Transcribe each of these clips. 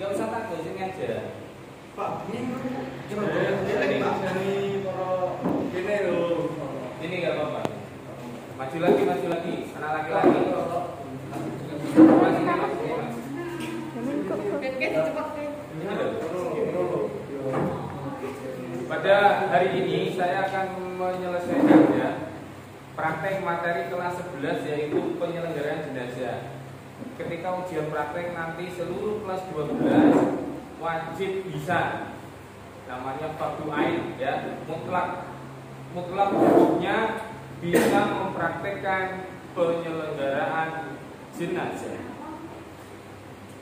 Gak usah takut, sini aja. Pak, ini coba jelek Pak. Ini para gini loh. Ini gak apa-apa. Maju lagi, anak laki-laki. Mas. Pada hari ini saya akan menyelesaikan praktek materi kelas 11 yaitu penyelenggaraan jenazah. Ketika ujian praktek nanti seluruh kelas 12 wajib bisa, namanya fardu ain ya, mutlak hukumnya bisa mempraktekkan penyelenggaraan jenazah.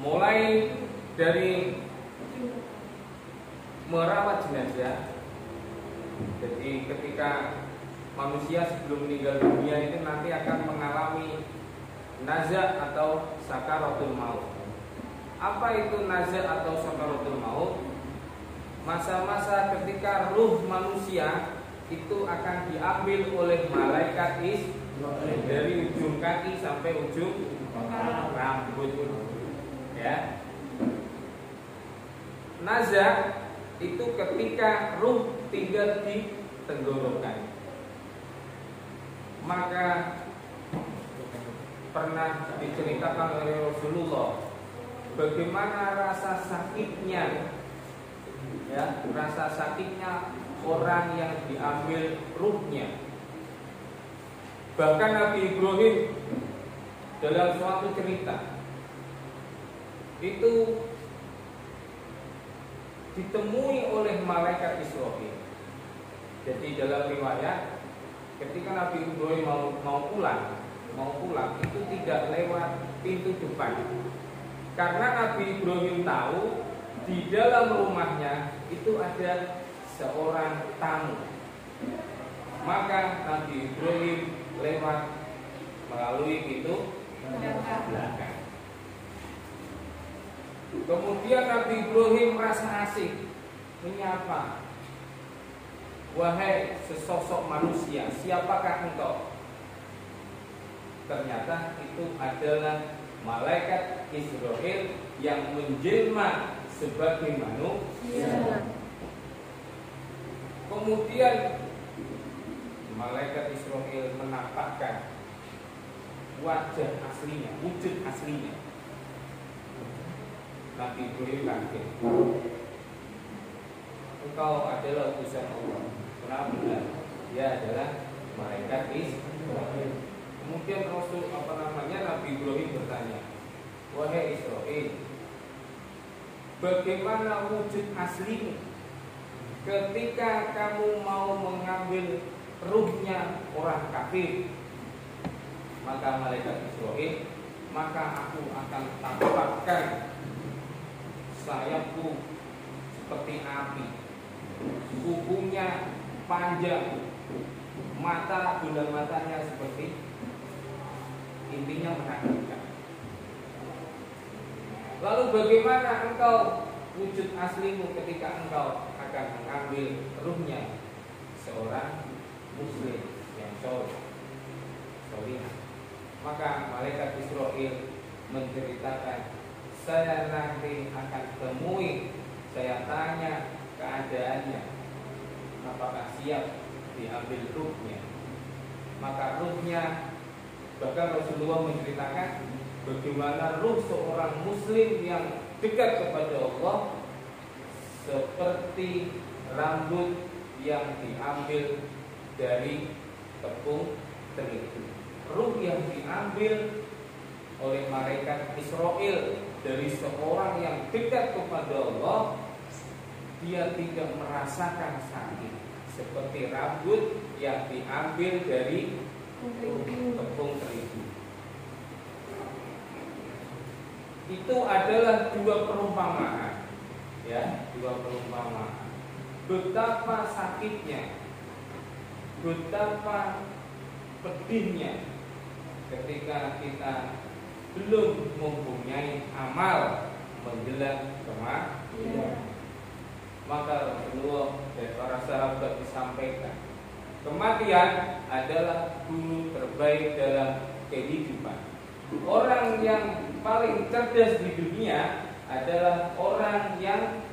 Mulai dari merawat jenazah. Jadi ketika manusia sebelum meninggal dunia itu nanti akan mengalami nazak atau sakaratul maut. Apa itu nazak atau sakaratul maut? Masa-masa ketika ruh manusia itu akan diambil oleh malaikat dari ujung kaki sampai ujung rambut. Ya. Nazak itu ketika ruh tinggal di tenggorokan. Maka pernah diceritakan oleh Rasulullah bagaimana rasa sakitnya orang yang diambil ruhnya. Bahkan Nabi Ibrahim dalam suatu cerita itu ditemui oleh malaikat Israfil. Jadi dalam riwayat ketika Nabi Ibrahim mau pulang itu tidak lewat pintu depan. Karena Nabi Ibrahim tahu di dalam rumahnya itu ada seorang tamu. Maka Nabi Ibrahim lewat melalui pintu belakang. Kemudian Nabi Ibrahim merasa asik menyapa, "Wahai sesosok manusia, siapakah engkau?" Ternyata itu adalah malaikat Israfil yang menjelma sebagai manusia. Kemudian malaikat Israfil menampakkan wajah aslinya, wujud aslinya. Nabi Ibrahim kaget. Engkau adalah utusan Allah. Kenapa? Dia adalah malaikat Israfil. Kemudian Nabi Ibrahim bertanya, "Wahai Israfil, bagaimana wujud aslimu ketika kamu mau mengambil ruhnya orang kafir?" Maka malaikat Israfil, "Maka aku akan tampakkan sayapku seperti api, kukunya panjang, bulan matanya seperti," intinya menakutkan. "Lalu bagaimana engkau wujud aslimu ketika engkau akan mengambil ruhnya seorang muslim yang soleh?" Maka malaikat Israfil menceritakan, "Saya nanti akan temui, saya tanya keadaannya, apakah siap diambil ruhnya." Maka ruhnya, bahkan Rasulullah menceritakan bagaimana ruh seorang muslim yang dekat kepada Allah seperti rambut yang diambil dari tepung terigu. Ruh yang diambil oleh malaikat Israfil dari seorang yang dekat kepada Allah, dia tidak merasakan sakit seperti rambut yang diambil dari tepung terigu. Itu adalah dua perumpamaan, dua perumpamaan. Betapa sakitnya, betapa pedihnya ketika kita belum mempunyai amal menjelang kematian. Maka Rasulullah dan para sahabat disampaikan, kematian adalah guru terbaik dalam kehidupan. Orang yang paling cerdas di dunia adalah orang yang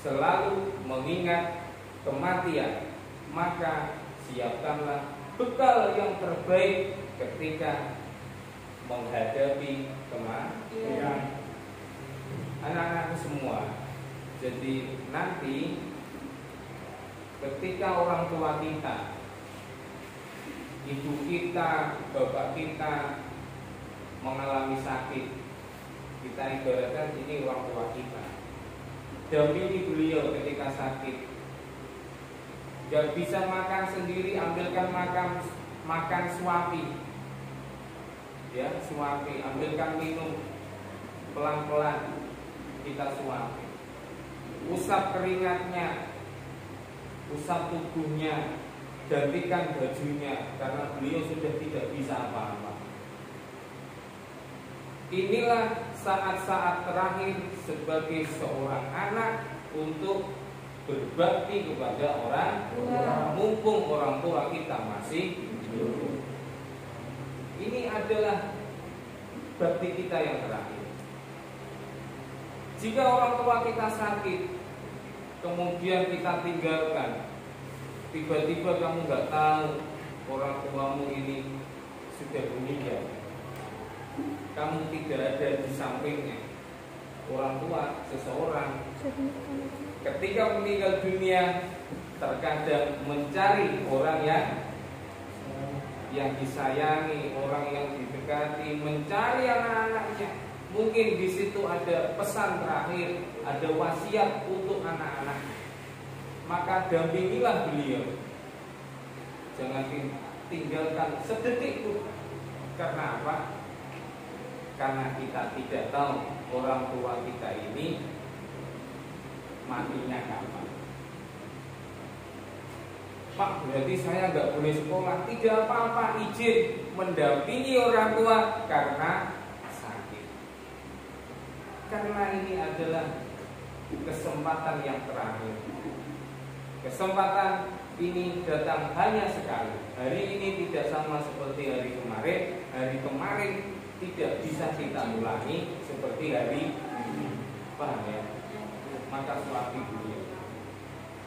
selalu mengingat kematian, maka siapkanlah bekal yang terbaik ketika menghadapi kematian. Anak-anakku semua, jadi nanti ketika orang tua kita, ibu kita, bapak kita mengalami sakit, kita ibaratkan ini orang tua kita. Dampingi beliau ketika sakit. Gak bisa makan sendiri, ambilkan makan suapi. Ya, suapi, ambilkan minum pelan-pelan, kita suapi. Usap keringatnya, usap tubuhnya, gantikan bajunya karena beliau sudah tidak bisa apa-apa. Inilah saat-saat terakhir sebagai seorang anak untuk berbakti kepada orang tua, mumpung orang tua kita masih hidup. Ini adalah bakti kita yang terakhir. Jika orang tua kita sakit, kemudian kita tinggalkan, tiba-tiba kamu nggak tahu orang tuamu ini sudah meninggal, kamu tidak ada di sampingnya. Orang tua seseorang ketika meninggal dunia terkadang mencari orang yang disayangi, orang yang didekati, mencari anak-anaknya. Mungkin di situ ada pesan terakhir, ada wasiat untuk anak-anak. Maka dampingilah beliau. Jangan tinggalkan sedetik pun. Karena apa? Karena kita tidak tahu orang tua kita ini matinya kapan. Pak, berarti saya nggak boleh sekolah. Tidak apa-apa, izin mendampingi orang tua karena sakit. Karena ini adalah kesempatan yang terakhir. Kesempatan ini datang hanya sekali. Hari ini tidak sama seperti hari kemarin. Hari kemarin tidak bisa kita ulangi seperti hari ini. Paham ya? Maka suapi beliau.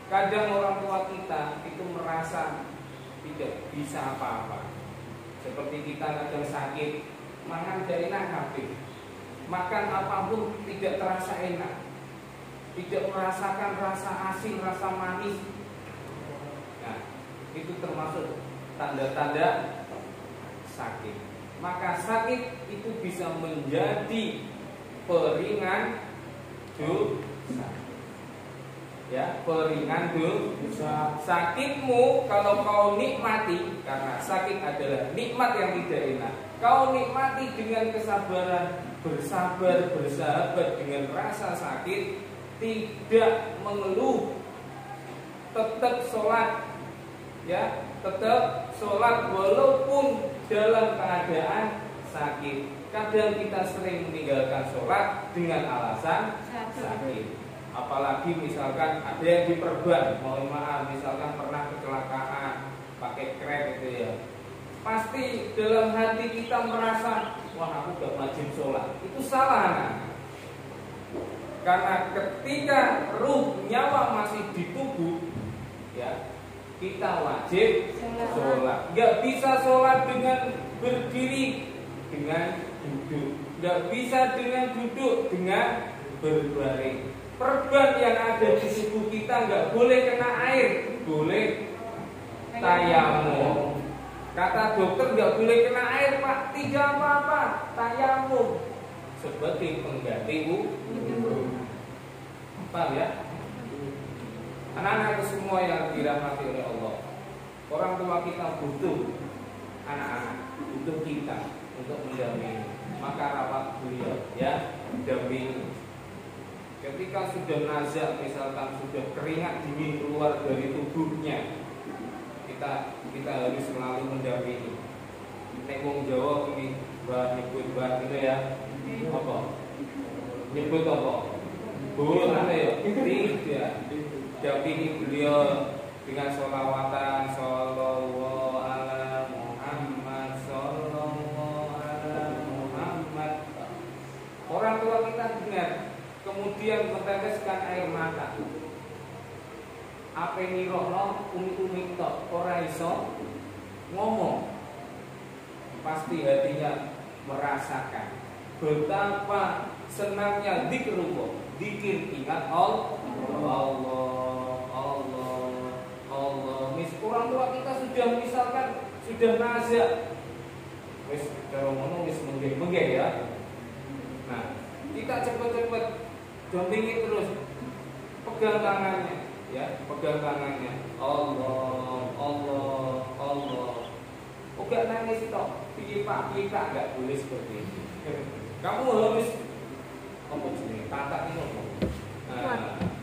Kadang orang tua kita itu merasa tidak bisa apa-apa. Seperti kita kadang sakit, mangan tidak enak kabeh. Makan apapun tidak terasa enak. Tidak merasakan rasa asin, rasa manis. Nah, itu termasuk tanda-tanda sakit. Maka sakit itu bisa menjadi peringan dosa. Ya, peringan dosa. Sakitmu kalau kau nikmati, karena sakit adalah nikmat yang tidak enak. Kau nikmati dengan kesabaran, bersabar, bersahabat dengan rasa sakit, tidak mengeluh, tetap sholat, ya, tetap sholat walaupun dalam keadaan sakit. Kadang kita sering meninggalkan sholat dengan alasan sakit. Apalagi misalkan ada yang diperban, mohon maaf, misalkan pernah kecelakaan pakai krek gitu ya. Pasti dalam hati kita merasa, wah aku gak wajib sholat. Itu salah anak. Karena ketika ruh nyawa masih di tubuh, ya, kita wajib sholat. Gak bisa sholat dengan berdiri, dengan duduk. Gak bisa dengan duduk, dengan berbaring. Perban yang ada di tubuh kita nggak boleh kena air, boleh tayamum. Kata dokter nggak boleh kena air, Pak. Tidak apa-apa, tayamum sebagai pengganti wudhu. Paham ya? Anak-anak semua yang dirahmati oleh Allah, orang tua kita butuh anak-anak, butuh kita untuk mendampingi. Maka rawat beliau, ya, dampingi. Ketika sudah nazak, misalkan sudah keringat dingin keluar dari tubuhnya, kita harus selalu mendampingi. Nek wong Jawa ini nyebut gitu ya. Apa? Nyebut apa? Boleh ya. Tidak. Dampingi beliau dengan sholawatan, sallallahu ala Muhammad, sallallahu ala Muhammad. Orang tua kita dengar. kemudian meneteskan air mata. Apa nirono umi-umi tok ora iso ngomong, pasti hatinya merasakan betapa senangnya zikrullah, zikir ingat Allah. Orang tua kita sudah misalkan sudah nazar, wis kalau ngono wis menggeh ya. Nah, kita cepet-cepet dampingi terus, pegang tangannya, ya, pegang tangannya. Allah. Oh, gak nangis toh, piye-pak, gak boleh seperti itu. Kamu harus tata ini.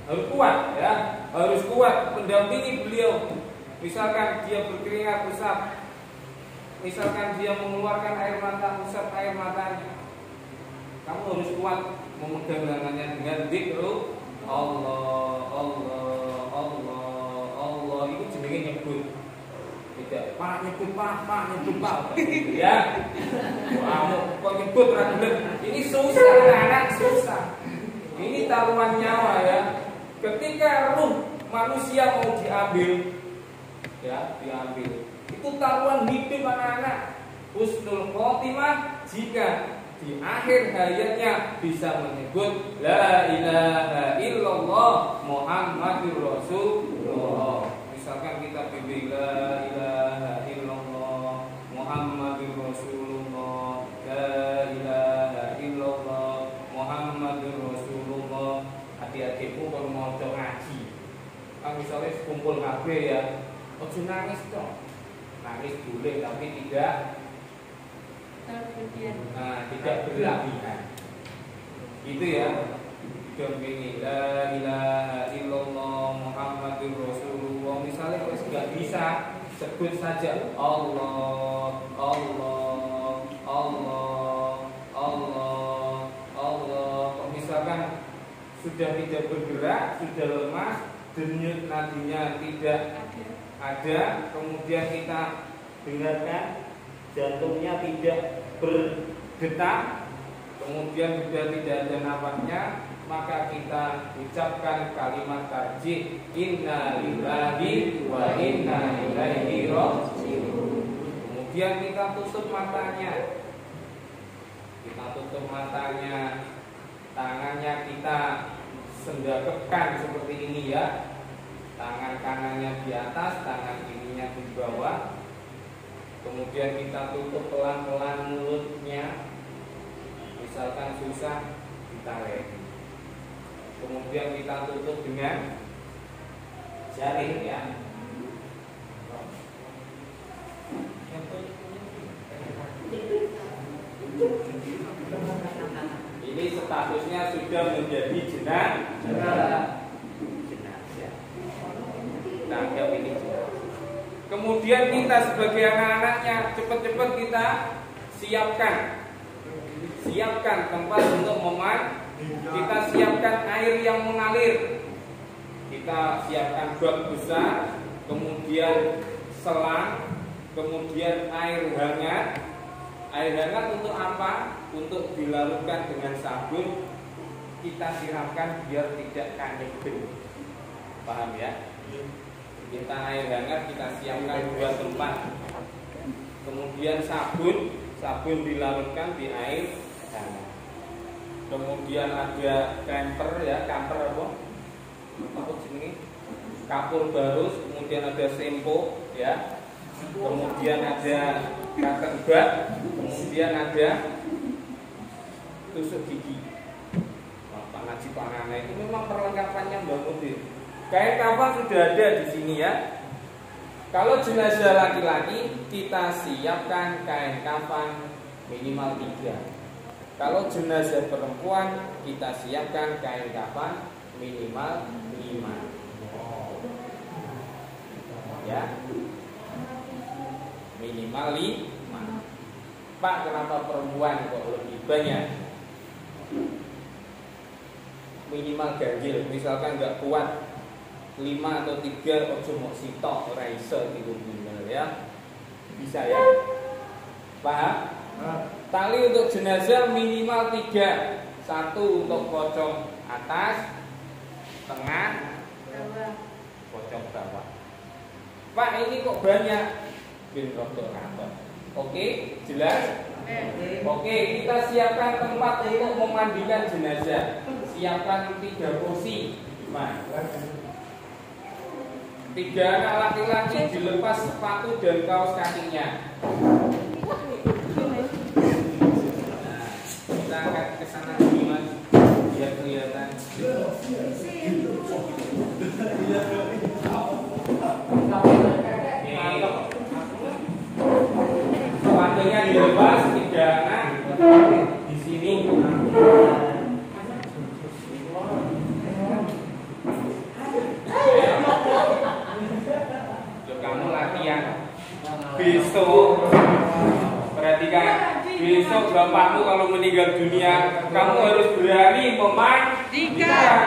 Harus kuat ya, harus kuat mendampingi beliau. Misalkan dia berkeringat usap, misalkan dia mengeluarkan air mata, usap air matanya, kamu harus kuat memegang tangannya dengan zikru Allah. Itu jenenge nyebut. Tidak, Pak nyebut Pak. Ya. Wow, kok nyebut ragulan. Ini susah, anak susah. Ini taruhan nyawa ya. Ketika ruh manusia mau diambil, itu taruhan hidup anak-anak. Husnul khotimah jika di akhir hayatnya bisa menyebut la ilaha illallah Muhammadur Rasulullah. Misalkan kita pilih la ilaha illallah Muhammadur Rasulullah, la ilaha illallah Muhammadur Rasulullah. Adik-adikku kalau mau ngaji, kan misalnya kumpul kabeh ya, ojo nangis dong. Nangis boleh tapi tidak tidak berlebihan. Gitu ya. Dampingi la ilaha illallah Muhammadur Rasulullah. Misalnya kalau nggak bisa, sebut saja Allah. Kalau misalkan sudah tidak bergerak, sudah lemas, denyut nadinya tidak ada, kemudian kita dengarkan jantungnya tidak berdetak, kemudian sudah tidak ada nafasnya, maka kita ucapkan kalimat tarjih inna lillahi wa inna ilaihi raji'un. Kemudian kita tutup matanya, tangannya kita sendapkan seperti ini ya. Tangan kanannya di atas, tangan kirinya di bawah. Kemudian kita tutup pelan-pelan mulutnya. Misalkan susah, ditarik. Kemudian kita tutup dengan jari ya. Ini statusnya sudah menjadi jenazah. Tanggap ini. Kemudian kita sebagai anak-anaknya cepat-cepat kita siapkan tempat untuk meman. Kita siapkan air yang mengalir. Kita siapkan bak besar, kemudian selang, kemudian air hangat. Air hangat untuk apa? Untuk dilarutkan dengan sabun. Kita siramkan biar tidak kanyebel. Paham ya? Kita air hangat kita siapkan dua tempat. Kemudian sabun dilarutkan di air hangat. Kemudian ada kamper ya, kamper apa? Apa jenenge? Kapur barus, kemudian ada sempo ya. Kemudian ada katen bak, kemudian ada tusuk gigi. Pak Ngaji Panana itu memang perlengkapannya Mbak Mudir. Kain kafan sudah ada di sini ya. Kalau jenazah laki-laki kita siapkan kain kafan minimal 3. Kalau jenazah perempuan kita siapkan kain kafan minimal 5. Ya. Minimal 5. Pak, kenapa perempuan kok lebih banyak? Minimal ganjil, misalkan nggak kuat 5 atau 3 ojo mok sitok ora iso gitu bener ya. Bisa ya? Paham? Tali untuk jenazah minimal 3. 1 untuk pocong atas, tengah, pojok bawah. Pak, ini kok banyak? Bin rodo kantor. Oke, jelas? Oke, kita siapkan tempat untuk memandikan jenazah. Siapkan 3 kursi. Nah, 3 anak laki-laki dilepas sepatu dan kaos kakinya. Nah, kita akan ke sana dulu, Mas, biar kelihatan. Sepatunya dilepas 3 anak di sini. Kamu latihan. Besok perhatikan, besok bapakmu kalau meninggal dunia, kamu harus berani memandikan.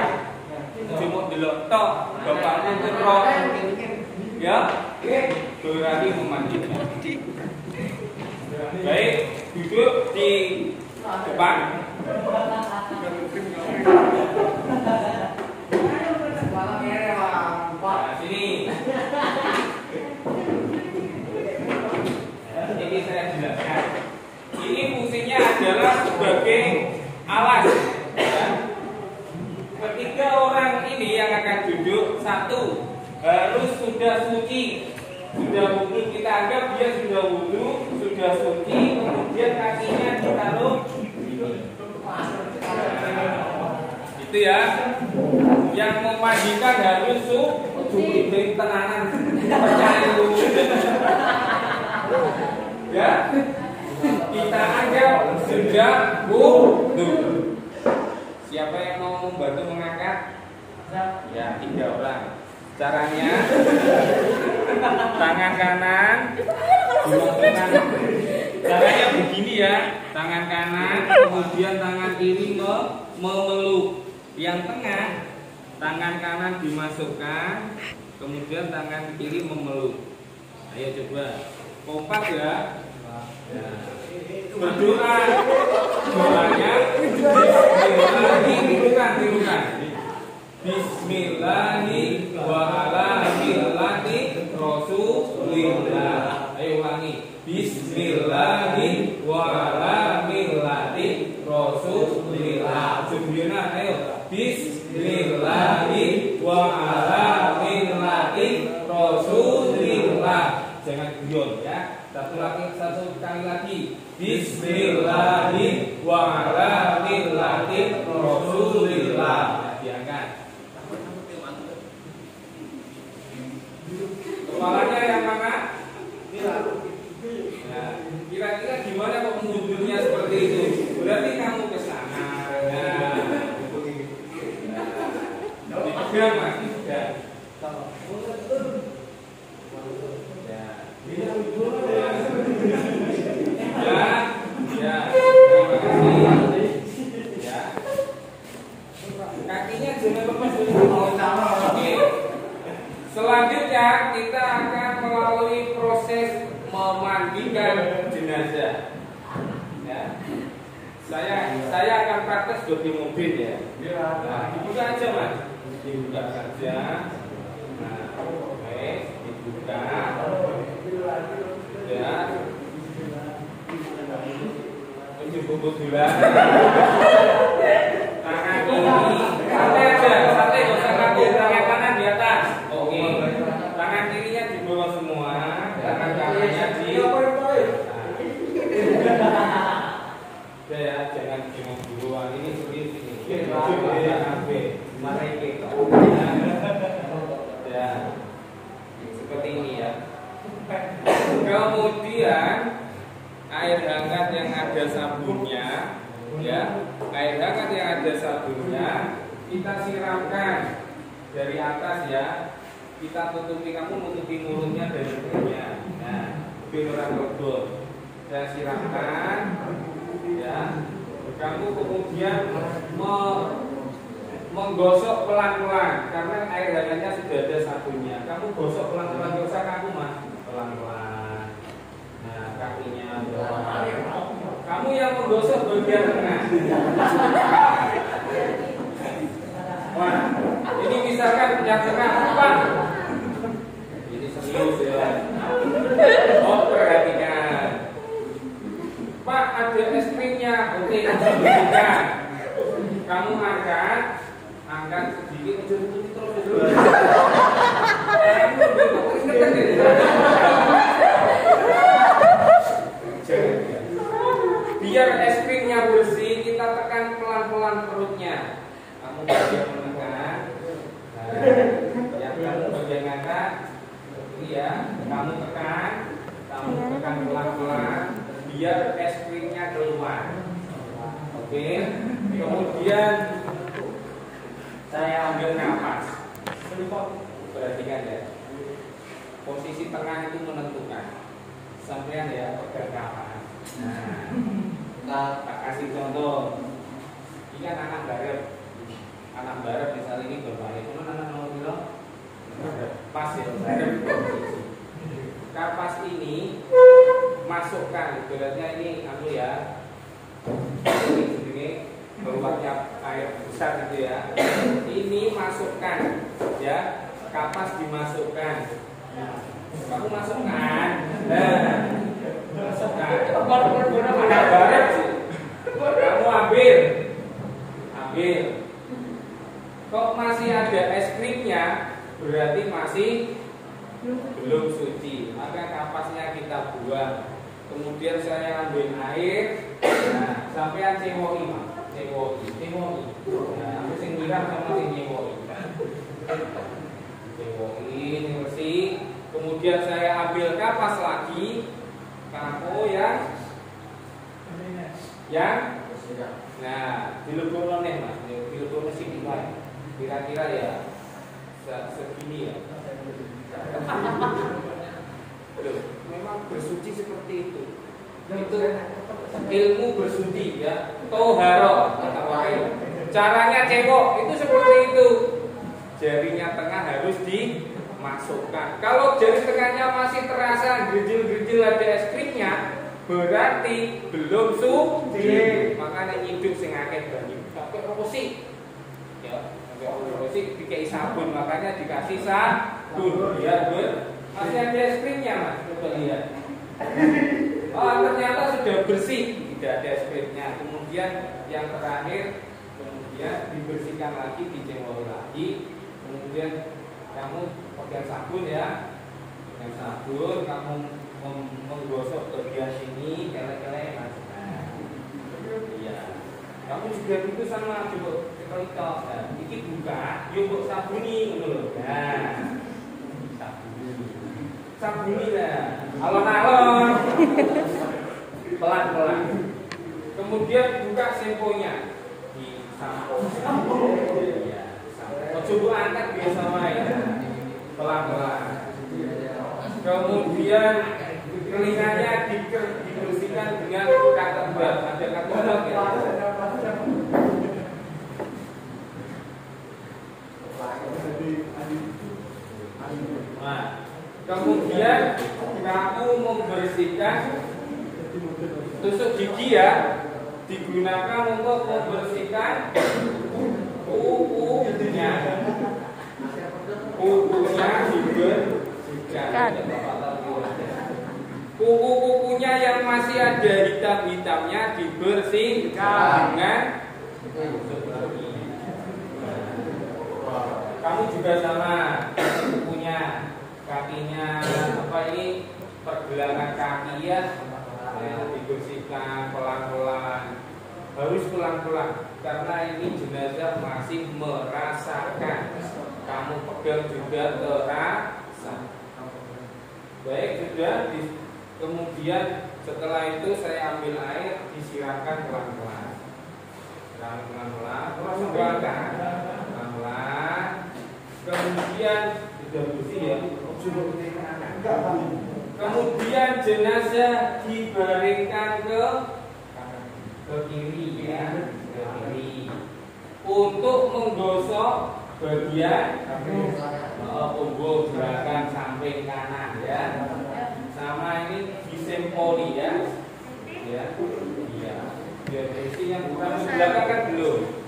Cuma delok tok bapakmu terus. Ya, berani memandikan. Baik, duduk di depan. Nah, sini. Ini saya jelaskan. Ini fungsinya adalah sebagai alas. Ya. Ketiga orang ini yang akan duduk, 1 harus sudah suci. Sudah wudu, kita anggap dia sudah wudu, sudah suci, kemudian kakinya ditaruh ini. Itu ya. Yang memandikan harus suci tenanan, percaya dulu. Ya, kita anggap sudah wudu. Siapa yang mau membantu mengangkat? Ya, 3 orang. Caranya, tangan kanan dimasukkan. Caranya begini ya, tangan kanan, kemudian tangan kiri memeluk. Yang tengah, tangan kanan dimasukkan, kemudian tangan kiri memeluk. Ayo coba, kompak ya. Berdoa, doanya tirukan. Bismillahi wa ala millati Rasulillah. Ayo ulangi. Bismillahi wa ala millati Rasulillah. Sebelumnya ayo. Bismillahi wa ala millati Rasulillah. Jangan guyon ya. Satu kali lagi. Bismillahi wa ala millati Rasulillah. Diangkat. Kepalanya yang mana? Ya, kira-kira gimana kok mundurnya seperti itu? Berarti kamu ke sana. Dipegang Mas, dipegang. Ya, terima kasih. Ya. Kakinya jangan lepas dulu. Oke. Selanjutnya kita akan melalui proses memandikan jenazah. Ya. Saya akan praktek sebagai mobil ya. Nah, dibuka aja Mas. Dibuka saja. Nah, oke, dibuka. Ya. Cukup gula. Tangan kiri, santai aja, santai, nggak usah kaku. Tangan kanan di atas. Oke. Tangan kirinya di bawah semua. Tangan kanannya di. Ya, jangan cuma duluan. Ini serius ini. Ya, seperti ini ya. Kemudian air hangat yang ada sabunnya, ya, air hangat yang ada sabunnya kita siramkan dari atas ya. Kita tutupi, kamu nutupi mulutnya dan hidungnya. Nah, biar orang rebut. Saya siramkan, ya. Kamu kemudian menggosok pelan-pelan karena air hangatnya sudah ada sabunnya. Kamu gosok pelan-pelan, gak usah kaku Mas, pelan-pelan. Nah, kakinya bawah. Kamu yang menggosok bagian tengah. tengah-tengah Pak. Ini serius ya. Oh, perhatikan. Pak, ada es krimnya. Oke, bersihkan. Kamu angkat sedikit terus. Biar es krimnya bersih, kita tekan pelan-pelan perutnya. Kamu bagian menekan. Yang kamu bagian angkat, ya. Kamu tekan pelan-pelan. Biar es krimnya keluar. Oke. Kemudian saya ambil napas. Perhatikan ya. Posisi tengah itu menentukan. Sampean ya pegang napas. Nah, tak kasih contoh. Ini kan anak barep misalnya ini berbahaya. Cuma anak mau bilang pas ya barep. Kapas ini masukkan. Ibaratnya ini ya. Ini keluarnya air besar gitu ya. Ini masukkan ya, kapas dimasukkan. Kamu masukkan. Masukkan. Ada baret sih. Kamu ambil. Kok masih ada es krimnya, berarti masih belum suci. Maka kapasnya kita buang. Kemudian saya ambil air. Nah, sampean cewoki. Nah, aku sing bilang sama sing nyewoki. Cewoki bersih. Kemudian saya ambil kapas lagi. Kamu yang nah, dilebokno nih Mas. Dilebokno sini wae. Kira-kira ya segini ya. Loh, memang bersuci seperti itu. Itu ilmu bersuci ya. Toharo kata orang. Caranya cebok itu seperti itu. Jarinya tengah harus dimasukkan. Kalau jari tengahnya masih terasa gerjil-gerjil ada es krimnya, berarti belum suci. Makanya nyiduk sing akeh banyu. Sampai rosi. Ya, sampai rosi dikai sabun, makanya dikasih sabun biar masih ada es krimnya Mas. Coba lihat. Oh, ternyata sudah bersih, tidak ada es krimnya. Kemudian yang terakhir, dibersihkan lagi, dicemori lagi. Kemudian kamu pakai sabun ya. Dengan sabun kamu menggosok bagian ini, kele-kele Mas. Iya. Kamu juga itu sama coba sekali tok. Nah, ini buka, yuk buat sabuni ngono lho. Nah. Sabuni lah, alon-alon, pelan-pelan. Kemudian buka semponya di sampo. Ya, coba angkat biasa wae, pelan-pelan. Kemudian telinganya dibersihkan dengan cotton bud. Ada cotton bud ya. Nah, kemudian kamu membersihkan tusuk gigi ya, digunakan untuk membersihkan kukunya. Kukunya dibersihkan. Kuku-kukunya yang masih ada hitam-hitamnya dibersihkan dengan seperti ini. Kamu juga sama kukunya. Kakinya ini pergelangan kaki ya, dibersihkan pelan-pelan, harus pelan-pelan karena ini jenazah masih merasakan. Kamu pegang juga terasa. Baik, sudah. Kemudian setelah itu saya ambil air, disiramkan pelan-pelan. Pelan-pelan, pelan-pelan. Kemudian sudah bersih ya. Kemudian jenazah dibaringkan ke kiri ya, ke kiri. Untuk menggosok bagian punggung belakang samping kanan ya. Sama ini disempoli ya. Ya. Iya. Biar bersih yang bukan belakang kan belum.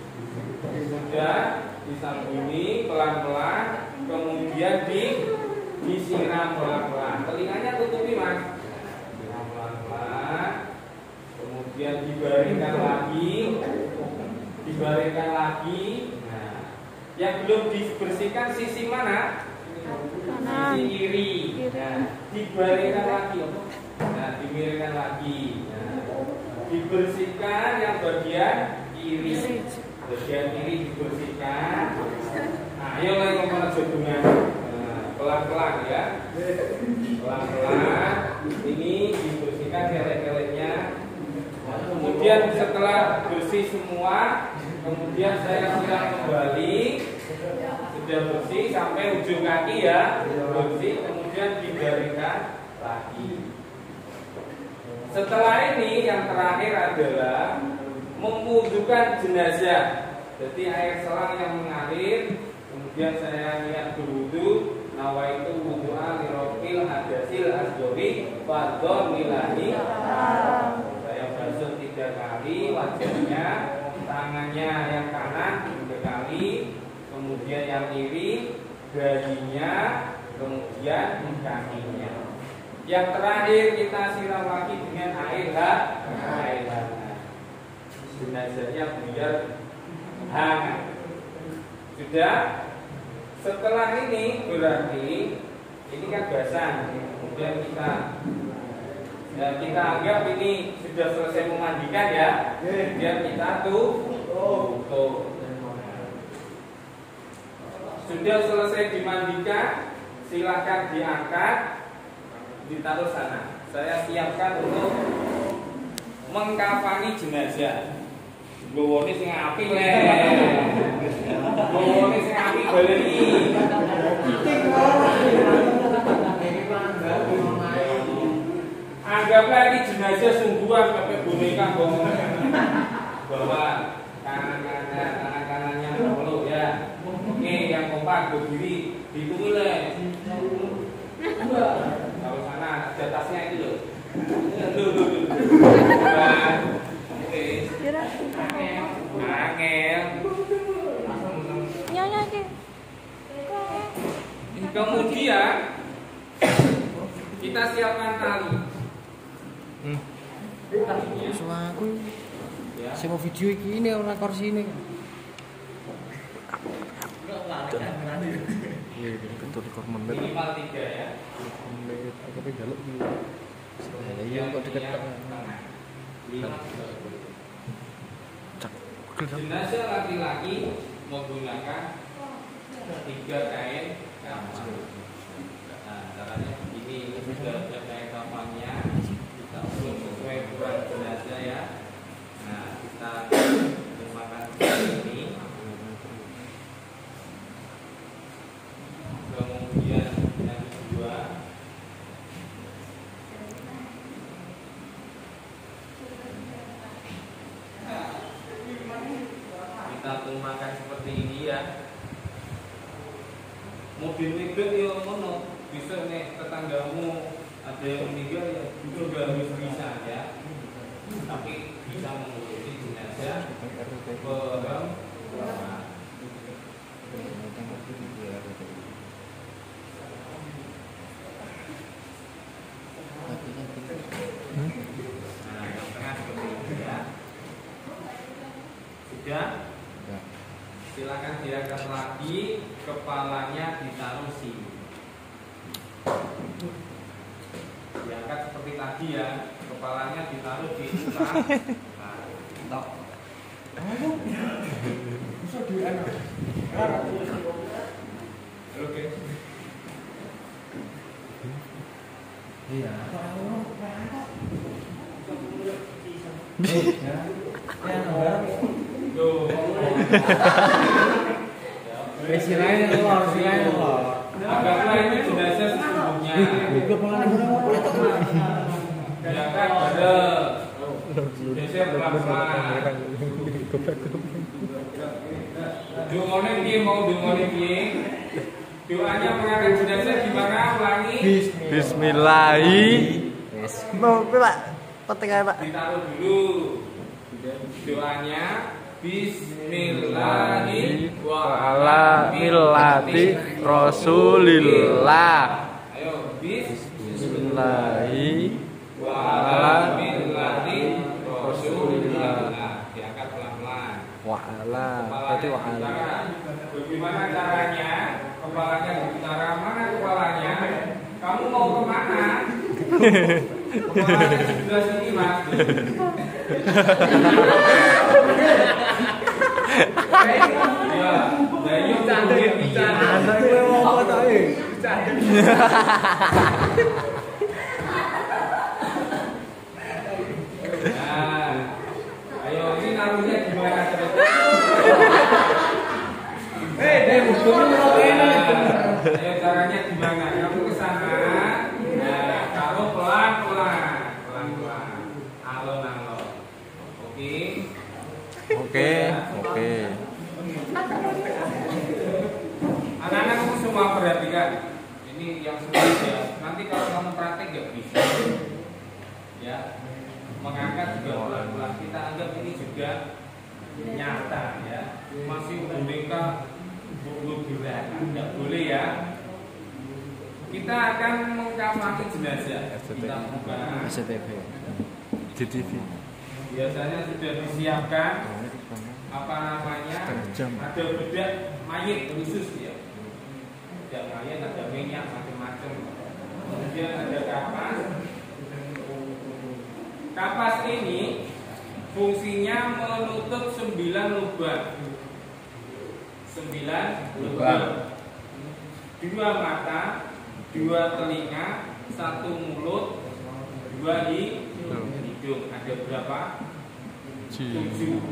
Sudah disambungi pelan-pelan. kemudian disiram pelan-pelan. Telinganya tutupi mas. Siram pelan-pelan. Kemudian dibaringkan lagi. Nah, yang belum dibersihkan sisi mana? Sisi kiri. Nah, dibaringkan lagi. Nah, dimiringkan lagi. Nah, dibersihkan yang bagian kiri. Bagian kiri dibersihkan. Nah, ayo lagi ngomong jodungan. Pelan-pelan ya. Pelan-pelan. Ini dibersihkan kelek-keleknya. Kemudian setelah bersih semua, kemudian saya siram kembali. Sudah bersih sampai ujung kaki ya, bersih. Kemudian dibaringkan lagi. Setelah ini yang terakhir adalah memwudukan jenazah. Jadi air selang yang mengalir. Kemudian saya niat berwudu. Nawaitu wudu'a lirokil hadasil asgori fardhon lillahi. Saya basuh 3 kali wajahnya, tangannya yang kanan 3 kali, kemudian yang kiri dahinya, kemudian kakinya. Yang terakhir kita siram lagi dengan air hangat. Jenazahnya biar hangat. Sudah. Setelah ini berarti ini kan basah. Kemudian kita anggap ini sudah selesai memandikan ya. Kemudian kita tutup. Sudah selesai dimandikan, silakan diangkat, ditaruh sana. Saya siapkan untuk mengkafani jenazah. Gowone sing apik le. Gowone sing apik baleni. Anggaplah ini jenazah sungguhan pakai boneka bawa tangan kanannya peluk ya. Oke, yang kompak berdiri ditunggu le. Kalau sana ada tasnya itu loh. Kemudian kita siapkan tali. Aku saya mau video ini orang kursi ini. Minimal 3 ya. Aku pengen jaluk gitu. Iya kok deket. Jenazah laki-laki menggunakan 3 kain kafan. Nah, caranya begini, sudah ada kain kafannya, kita ukur sesuai ukuran jenazah ya. Nah, kita menggunakan ini. Kemudian yang kedua, kita tumakan seperti ini ya. Mobil meninggal ya ngono, bisa nih tetanggamu ada yang meninggal ya juga harus bisa ya. Tapi bisa mengurusi jenazah bareng. Nah, yang tengah seperti ini ya. Sudah? Silakan diangkat lagi, kepalanya ditaruh sini. Diangkat seperti tadi ya, kepalanya ditaruh di utara. Nah, Bisa di oke. Iya. Silahkan keluar. Anggaplah ini jenazah sesungguhnya. Diangkat bareng. Geser pelan-pelan. Dungone piye mau dungone piye? Doanya mengangkat jenazah gimana? Ulangi. Bismillahi. Mau Pak. Petik Pak. Ditaruh dulu. Doanya Bismillahi wa ala millati Rasulillah. Ayo Bismillahi wa ala millati Rasulillah. Diangkat pelan-pelan. wa ala. Berarti wa ala. Bagaimana caranya? Kepalanya berbicara, mana kepalanya? Kamu mau kemana? Kepalanya di sebelah sini, Mas. Ya, Dayu Anak gue mau apa tadi? Nah, ayo ini naruhnya gimana coba? Ayo caranya gimana? Kamu ke sana. Nah, taruh pelan-pelan, pelan-pelan. Alon-alon. Oke. Oke. Anak-anak kamu semua perhatikan. Ini yang sudah ya. Nanti kalau kamu praktek nggak bisa. Ya. Mengangkat juga pelan-pelan. Kita anggap ini juga nyata ya. Masih boneka gerakan, nggak boleh ya. Kita akan mengkamaki jenazah. Kita buka. SCTV. Di TV. Biasanya sudah disiapkan apa namanya? Ada bedak mayit khusus ya. Bedak mayit ada minyak macam-macam. Kemudian ada kapas. Kapas ini fungsinya menutup 9 lubang. 9 lubang. 2 mata, 2 telinga, 1 mulut, 2 hidung. Ada berapa? 7.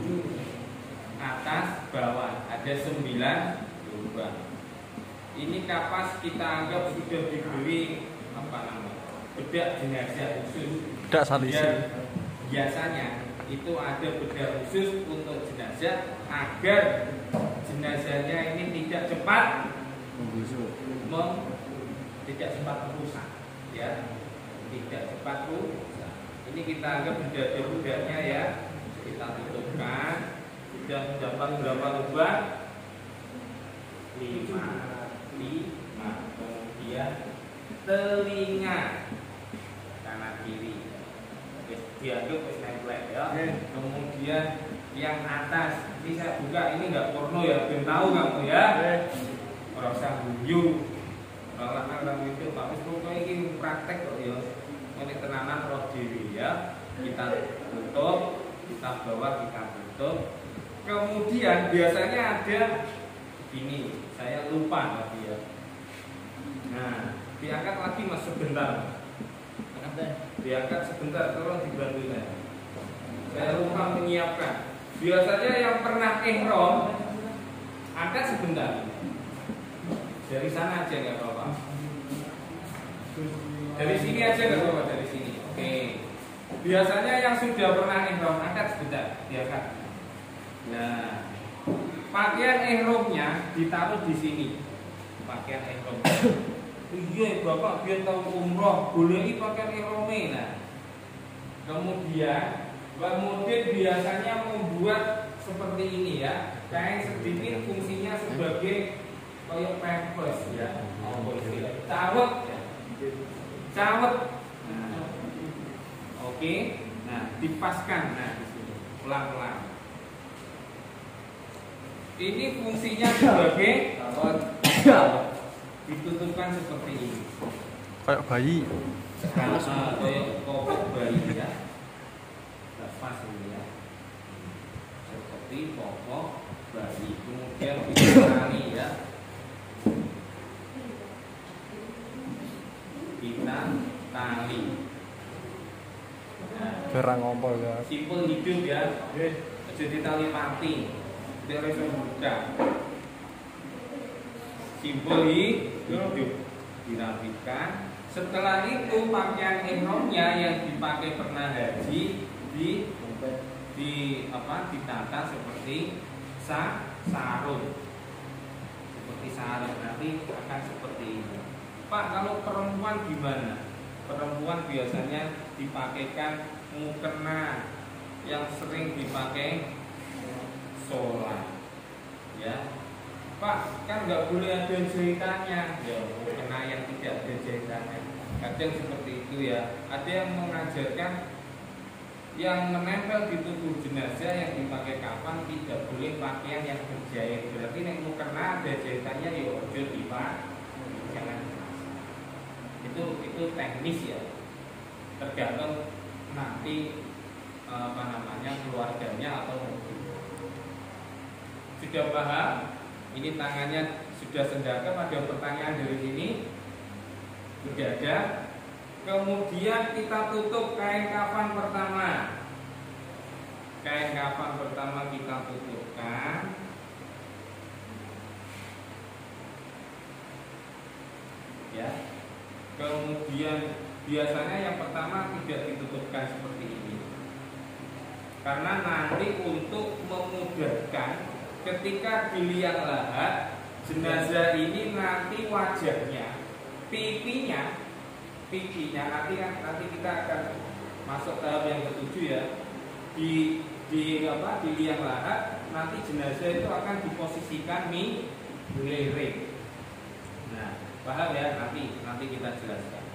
Atas, bawah. Ada 9 lubang. Ini kapas kita anggap sudah diberi apa namanya? Bedak jenazah khusus. Tidak salisi. Biasanya itu ada bedak khusus untuk jenazah agar jenazahnya ini tidak cepat tidak cepat rusak, ya, tidak cepat rusak. Ini kita anggap sudah ada bedaknya ya, kita tutupkan. Sudah mendapat berapa lubang? 5. Kemudian telinga kanan kiri. Diaduk template ya. Kemudian yang atas ini saya buka, ini nggak porno ya, belum tahu kamu ya. Orang usah guyu, orang kamu itu tapi pokoknya ini praktek kok ya. Ini tenanan roh diri ya. Kita tutup, kita bawa, kita tutup. Kemudian biasanya ada ini, saya lupa tadi ya. Nah, diangkat lagi mas sebentar. Diangkat sebentar, tolong dibantu saya. Saya lupa menyiapkan. Biasanya yang pernah ihram angkat sebentar. Dari sana aja nggak apa-apa. Dari sini aja nggak apa-apa, dari sini. Oke. Biasanya yang sudah pernah ihram angkat sebentar, diangkat. Nah, pakaian ihramnya ditaruh di sini. Pakaian ihramnya. Iya bapak biar tahu umroh boleh ini pakaian ihramnya. Nah, kemudian Mbak Mudin biasanya membuat seperti ini ya. Kain sedikit fungsinya sebagai kayak pampers ya. Cawet ya. Cawet. Nah, oke. Nah, dipaskan nah di sini pelan-pelan. Ini fungsinya sebagai ditutupkan seperti ini. Kayak bayi. Kayak popok bayi ya. Pas ini ya. Seperti popok bayi. Kemudian kita tali ya. Kita tali. Nah, Barang ngompol ya. simpel hidup ya. Jadi tali mati. Dia harus buka. Simpel hidup dirapikan. Setelah itu pakaian ihramnya yang dipakai pernah haji ditata seperti sarung. Seperti sarung nanti akan seperti ini. Pak, kalau perempuan gimana? Perempuan biasanya dipakaikan mukena yang sering dipakai sholat. Ya. Pak, kan nggak boleh ada jahitannya. Ya, kena yang tidak ada jahitannya. Kadang seperti itu ya. Ada yang mengajarkan yang menempel di tubuh jenazah yang dipakai kafan tidak boleh pakaian yang berjahit. Berarti nek mau kena ada jahitannya ya ojo dipakai. Jangan. Itu teknis ya. Tergantung nanti keluarganya atau mungkin. Sudah paham? Ini tangannya sudah sendakam. Ada pertanyaan dari sini? Tidak ada. Kemudian kita tutup kain kafan pertama. Kain kafan pertama kita tutupkan. Ya. Kemudian biasanya yang pertama tidak ditutupkan seperti ini. Karena nanti untuk memudahkan ketika dilihat lahat jenazah ini nanti wajahnya, pipinya nanti kita akan masuk tahap yang ketujuh ya. Di liang lahat nanti jenazah itu akan diposisikan miring. Nah, paham ya? Nanti kita jelaskan.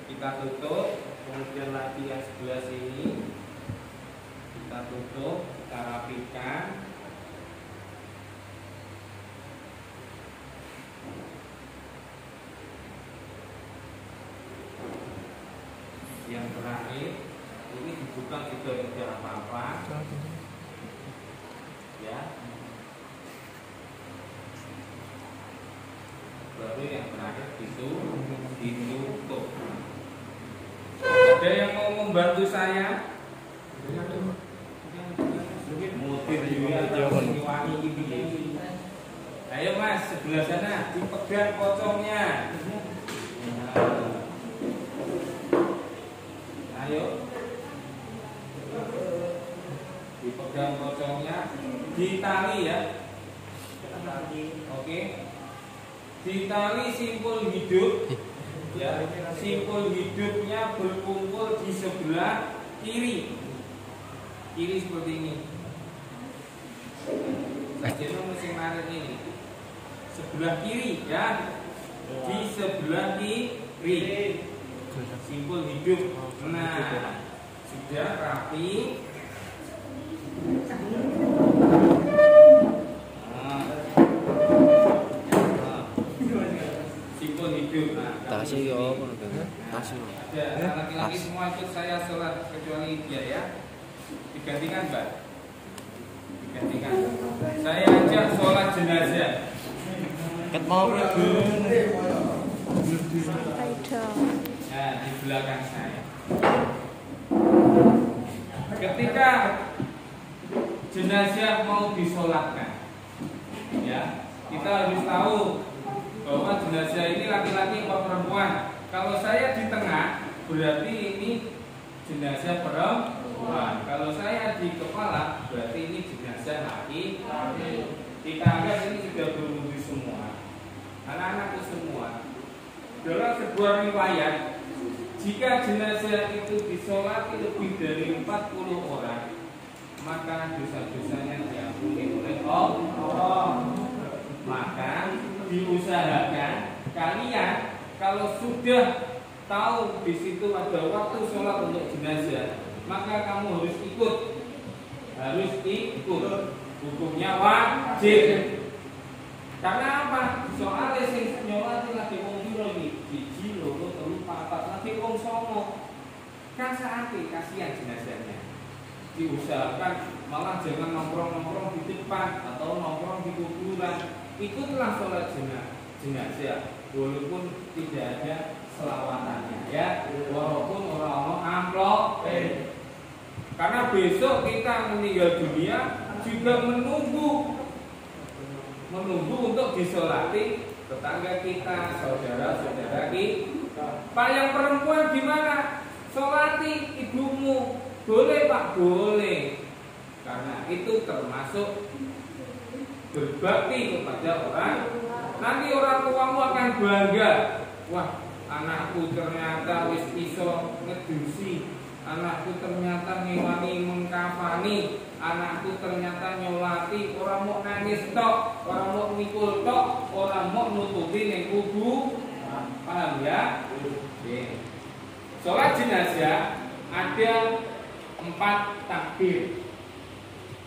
Kita tutup, kemudian lagi yang sebelah sini kita tutup, kita rapikan. Yang terakhir ini dibuka juga tidak apa-apa ya. Baru yang terakhir ditutup. Ada yang mau membantu saya? Mudir juga wangi ini. Ayo Mas, sebelah sana dipegang pocongnya. Ayo, dipegang pocongnya, ditali ya. Oke, ditali simpul hidup. Ya, simpul hidupnya berkumpul di sebelah kiri. Kiri seperti ini. Jadi mesin narik ini. Sebelah kiri ya. Di sebelah kiri. Simpul hidup. Nah, sudah rapi. Simpul hidup. Tasih yo, tasih. Ada laki-laki semua ikut saya sholat kecuali dia ya. Digantikan Mbak. Digantikan. Saya ajak sholat jenazah. Ket mau Nah, di belakang saya. Ketika jenazah mau disolatkan, ya kita harus tahu bahwa jenazah ini laki-laki atau perempuan. Kalau saya di tengah, berarti ini jenazah perempuan. Kalau saya di kepala, berarti ini jenazah laki. Kita anggap ini sudah berwudu semua, anak-anakku semua. Dalam sebuah riwayat, jika jenazah itu disolati lebih dari 40 orang, maka dosa-dosanya diampuni oleh Allah. Maka diusahakan kalian kalau sudah tahu di situ ada waktu sholat untuk jenazah, maka kamu harus ikut. Hukumnya wajib. Karena apa? Soalnya sing nyolati lagi wong piro iki? 1, 2, 3, 4, lagi wong 9. Kasihati, kasihan jenazahnya. Diusahakan malah jangan nongkrong-nongkrong di depan atau nongkrong di kuburan. Ikutlah sholat jenazah walaupun tidak ada selawatannya ya, walaupun orang-orang amplop. Karena besok kita meninggal dunia juga menunggu untuk disolati tetangga kita, saudara-saudara kita. Pak yang perempuan gimana? Solati ibumu. Boleh Pak, boleh. Karena itu termasuk berbakti kepada orang. Nanti orang tuamu akan bangga. Wah, anakku ternyata wis iso ngedusi anakku ternyata ngiwani mengkafani, anakku ternyata nyolati, orang mau nangis tok, orang mau mikul tok, orang mau nututi ning kubu. Paham ya? Oke. Sholat jenazah ada 4 takbir.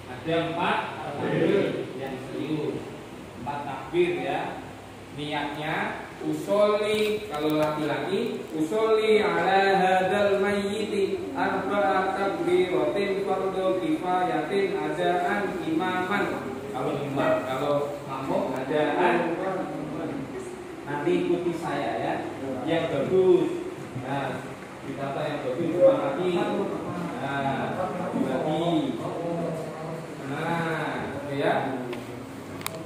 Ada 4 takbir yang serius. 4 takbir ya. Niatnya usolli, kalau laki-laki usolli ala hadzal mayyiti arba'a takbiratin fardhu kifayatin adaan imaman. Kalau imam, kalau makmum adaan, nanti ikuti saya ya. Yang bagus. Nah, ditata yang bagus cuma lagi. Nah, lagi. Nah, gitu ya.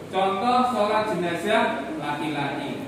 Contoh sholat jenazah laki-laki.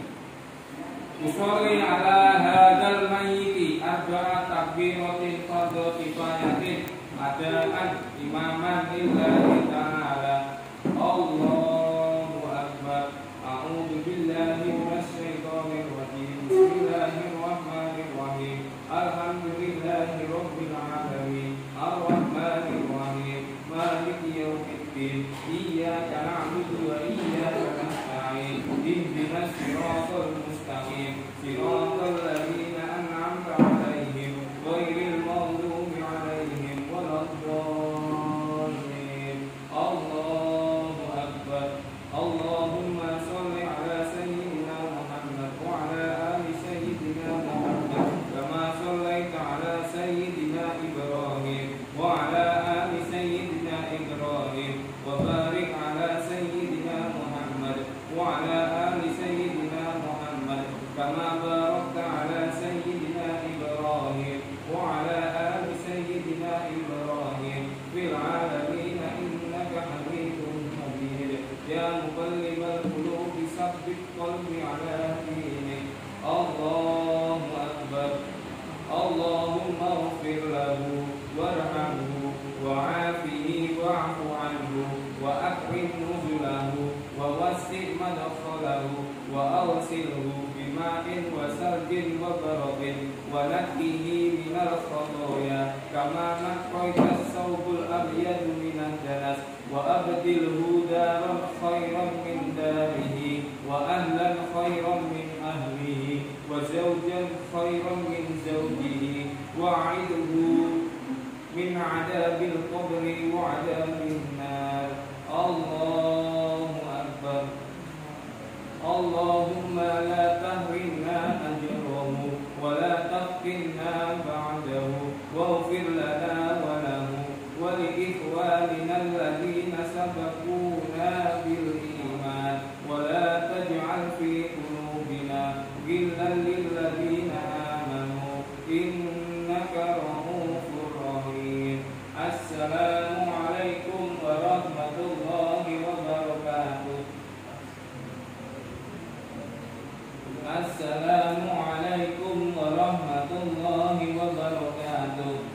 Usolli ala hadzal mayyiti arba'a takbiratin fardhu kifayatin adaan imaman lillahi ta'ala. Allahu akbar. A'udzu billahi minasy syaithanir rajim. Bismillahirrahmanirrahim. Alhamdulillahi rabbil alamin. Arrahmanir rahim. Maliki yaumiddin. Iyyaka na'budu wa iyyaka nasta'in. Ihdinas siratal mustaqim. Siratal ladzina an'amta 'alaihim ghairil maghdubi 'alaihim waladdallin. Allahu akbar. Allahumma shalli 'ala sayyidina Muhammad wa 'ala ali sayyidina Muhammad kama shallaita 'ala sayyidina Ibrahim wa 'ala ali sayyidina Ibrahim wa barik 'ala sayyidina Muhammad wa 'ala ali sayyidina Muhammad kama barakta 'ala sayyidina Ibrahim wa 'ala ali sayyidina Ibrahim fil 'alamin innaka Hamidum Majid. Ya muqallibal qulubi tsabbit qalbi 'ala dinik. Allahu akbar. Allahumma ighfir lahu warhamhu wa'afihi wa'fu anhu wa akrim nuzulahu wa wasi' madkhalahu wa awsilhu bima'in wa saljin wa baradin wa nakkihi minal khataaya kama naqqaita as-sawbul abyad minad danas wa abdilhu daran khairan min darihi wa ahlan khairan min ahlihi wa zawjan khairan min zawjihi wa 'idhu min 'adabil qabri wa 'adabin nar. Allahu akbar. Allahumma la tahrimna ajrahu wa la taftinna ba'dahu waghfir lana wa lahu wa li ikhwanina alladhina sabaquna bil iman wa la taj'al fi qulubina ghillan lil ladzina amanu innaka ra'ufur rahim. Assalamu alaikum warahmatullahi wabarakatuh. Assalamualaikum warahmatullahi wabarakatuh.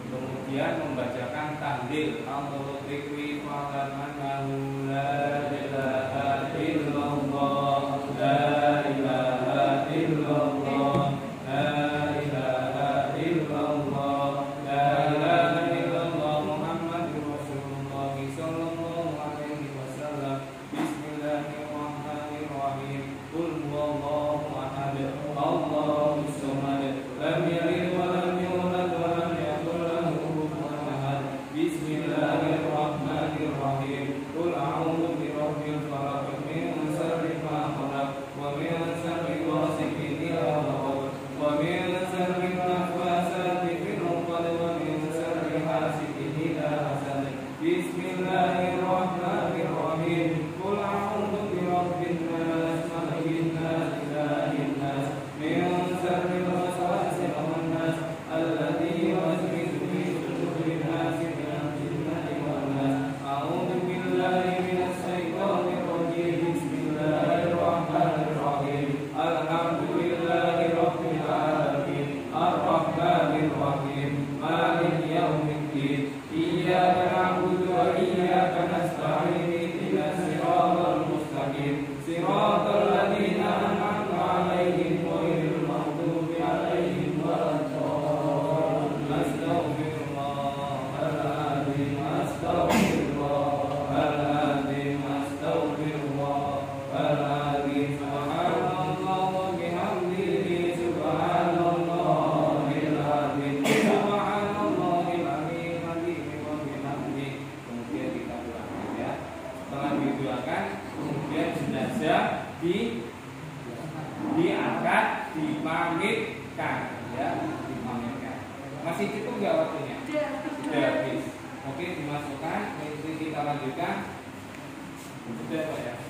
Kemudian membacakan tahlil Allahu dzikri fa'lamannahu la ilaha illallah la ilaha illallah la ilaha illallah la ilaha illallah Muhammadur Rasulullah sallallahu alaihi wasallam. Bismillahirrahmanirrahim. Qul huwallahu ahad. Allahus samad. Lam yalid wa lam yulad wa lam yakul lahu kufuwan ahad. Bismillahirrahmanirrahim. Qul a'udzu birabbil falaq min sharri ma khalaq wa min sharri ghasiqin idza waqab wa min sharri naffasati fil 'uqad wa min sharri hasidin idza hasad. Bismillahirrahmanirrahim. Qul a'udzu birabbin nas malikin nas ilahin nas min sharril waswasil khannas alladzi yuwaswisu fi sudurin nas minal jinnati wan nas. A'udzu billahi minasy syaithanir rajim. Bismillahirrahmanirrahim. Alhamdulillahi rabbil alamin. Arrahmanir rahim. Maliki yaumiddin. Iyyaka na'budu wa iyyaka nasta'in. Ihdinas siratal mustaqim. Siratal ladzina an'amta 'alaihim ghairil maghdubi 'alaihim waladdallin. saja diangkat, dipamitkan, ya, dipamitkan. Masih cukup nggak waktunya? Sudah habis. Oke, dimasukkan. Nanti kita lanjutkan. Sudah Pak ya.